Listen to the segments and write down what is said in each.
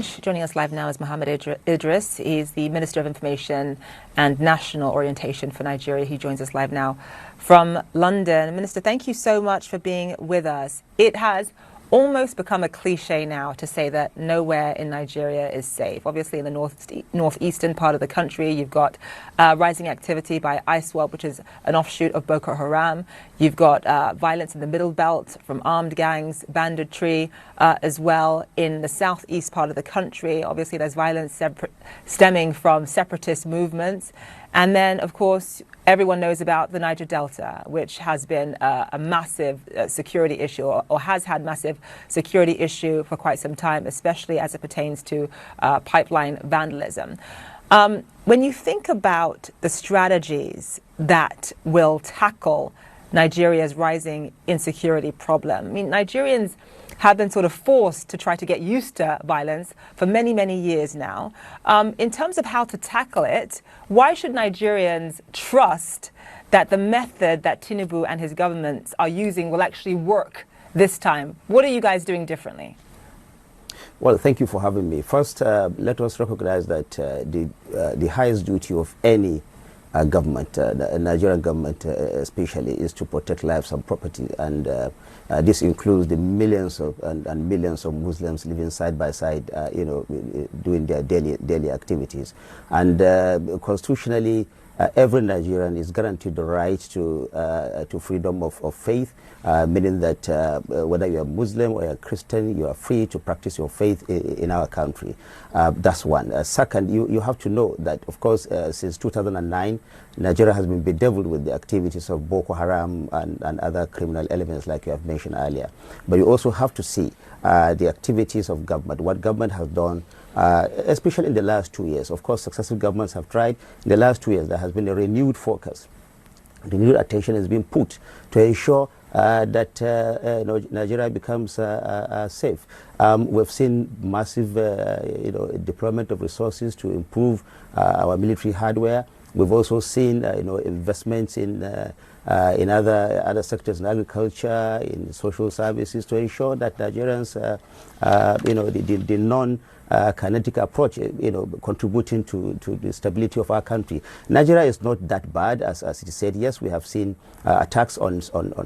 Joining us live now is Mohammed Idris. He's the Minister of Information and National Orientation for Nigeria. He joins us live now from London. Minister, thank you so much for being with us. It has almost become a cliche now to say that nowhere in Nigeria is safe. Obviously, in the northeastern part of the country, you've got rising activity by ISWAP, which is an offshoot of Boko Haram. You've got violence in the Middle Belt from armed gangs, banditry as well. In the southeast part of the country, obviously, there's violence stemming from separatist movements. And then, of course, everyone knows about the Niger Delta, which has been a massive security issue or has had massive security issue for quite some time, especially as it pertains to pipeline vandalism. When you think about the strategies that will tackle Nigeria's rising insecurity problem, I mean, Nigerians have been sort of forced to try to get used to violence for many, many years now. In terms of how to tackle it, why should Nigerians trust that the method that Tinubu and his governments are using will actually work this time? What are you guys doing differently? Well, thank you for having me. First, let us recognize that the highest duty of any government, the Nigerian government especially, is to protect lives and property, and this includes the millions and millions of Muslims living side by side, doing their daily activities. And constitutionally, every Nigerian is guaranteed the right to freedom of faith, meaning that whether you are Muslim or you are Christian, you are free to practice your faith in our country. That's one. Second, you have to know that, of course, since 2009, Nigeria has been bedeviled with the activities of Boko Haram and other criminal elements, like you have mentioned earlier. But you also have to see the activities of government, what government has done, especially in the last 2 years. Of course, successive governments have tried. In the last 2 years, there has been a renewed focus. Renewed attention has been put to ensure that Nigeria becomes safe. We've seen massive deployment of resources to improve our military hardware. We've also seen investments in other sectors, in agriculture, in social services, to ensure that Nigerians, the non-kinetic approach, contributing to the stability of our country. Nigeria is not that bad, as it is said. Yes, we have seen attacks on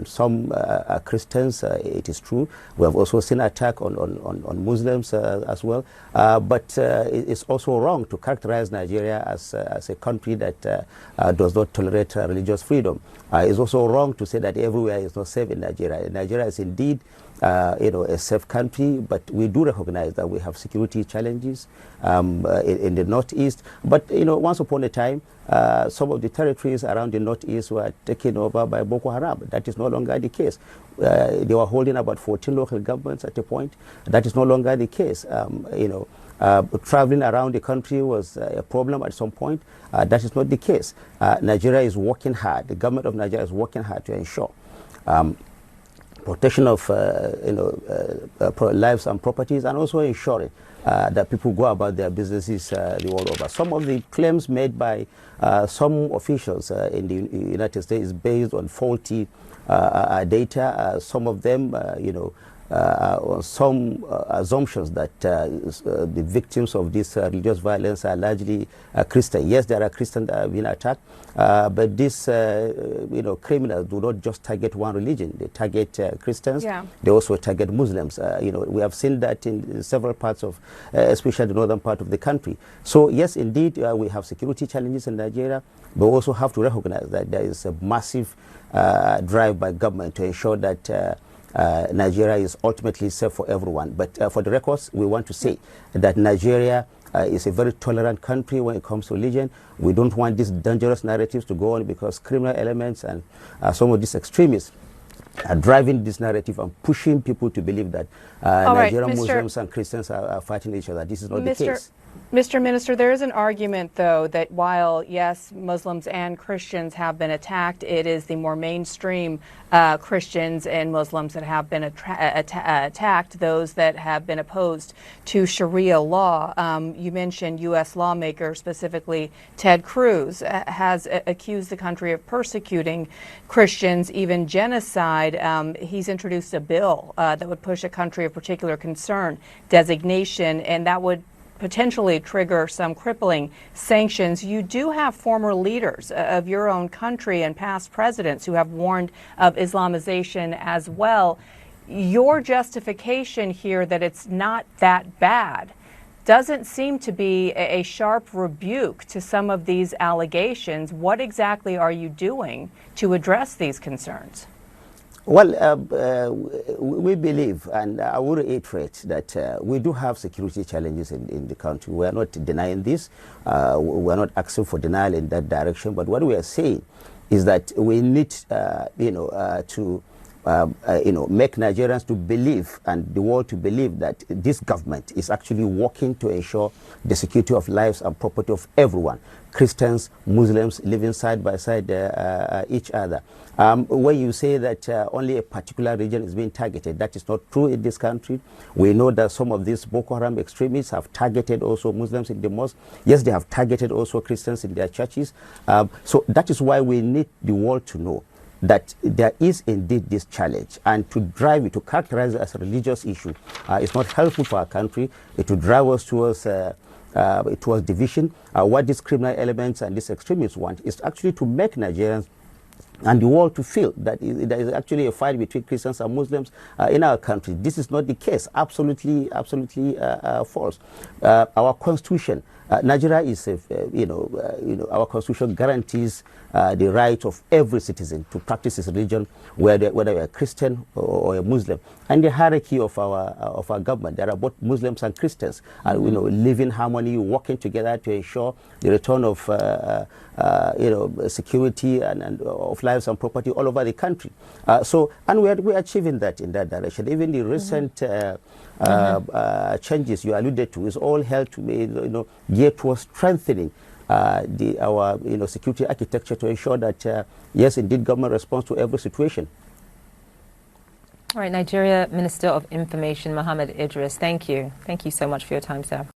some Christians. It is true. We have also seen attack on Muslims as well. But it's also wrong to characterize Nigeria as a country that does not tolerate religious freedom. It's also wrong to say that everywhere is not safe in Nigeria. Nigeria is indeed a safe country, but we do recognize that we have security challenges in the northeast. But once upon a time, some of the territories around the northeast were taken over by Boko Haram. That is no longer the case. They were holding about 14 local governments at a point. That is no longer the case. Traveling around the country was a problem at some point. That is not the case. Nigeria is working hard. The government of Nigeria is working hard to ensure protection of lives and properties, and also ensuring that people go about their businesses the world over. Some of the claims made by some officials in the United States is based on faulty data. Some of them, some assumptions that the victims of this religious violence are largely Christian. Yes, there are Christians that have been attacked, but these criminals do not just target one religion. They target Christians. Yeah. They also target Muslims. We have seen that in several parts of, especially the northern part of the country. So yes, indeed, we have security challenges in Nigeria, but we also have to recognize that there is a massive drive by government to ensure that Nigeria is ultimately safe for everyone. But for the records, we want to say that Nigeria is a very tolerant country when it comes to religion. We don't want these dangerous narratives to go on, because criminal elements and some of these extremists are driving this narrative and pushing people to believe that Nigerian Muslims and Christians are fighting each other. This is not the case. Mr. Minister, there is an argument, though, that while, yes, Muslims and Christians have been attacked, it is the more mainstream Christians and Muslims that have been attacked, those that have been opposed to Sharia law. You mentioned U.S. lawmaker, specifically Ted Cruz, has accused the country of persecuting Christians, even genocide. side, he's introduced a bill that would push a country of particular concern designation, and that would potentially trigger some crippling sanctions. You do have former leaders of your own country and past presidents who have warned of Islamization as well. Your justification here that it's not that bad doesn't seem to be a sharp rebuke to some of these allegations. What exactly are you doing to address these concerns? Well, we believe, and I will reiterate, that we do have security challenges in the country. We are not denying this. We are not asking for denial in that direction. But what we are saying is that we need, to make Nigerians to believe and the world to believe that this government is actually working to ensure the security of lives and property of everyone, Christians, Muslims, living side by side each other. When you say that only a particular region is being targeted, that is not true in this country. We know that some of these Boko Haram extremists have targeted also Muslims in the mosque. Yes, they have targeted also Christians in their churches. So that is why we need the world to know that there is indeed this challenge, and to drive it, to characterize it as a religious issue, is not helpful for our country. It will drive us towards division. What these criminal elements and these extremists want is actually to make Nigerians and the world to feel that there is actually a fight between Christians and Muslims in our country. This is not the case. Absolutely false. Our constitution, Nigeria is, our constitution guarantees the right of every citizen to practice his religion, whether you're a Christian or a Muslim. And the hierarchy of our government, there are both Muslims and Christians, live in harmony, working together to ensure the return of security and of lives and property all over the country. And we're achieving that in that direction. Even the recent changes you alluded to is all held to be, geared towards strengthening our security architecture to ensure that yes, indeed, government responds to every situation. All right, Nigeria Minister of Information Mohammed Idris, thank you. Thank you so much for your time, sir.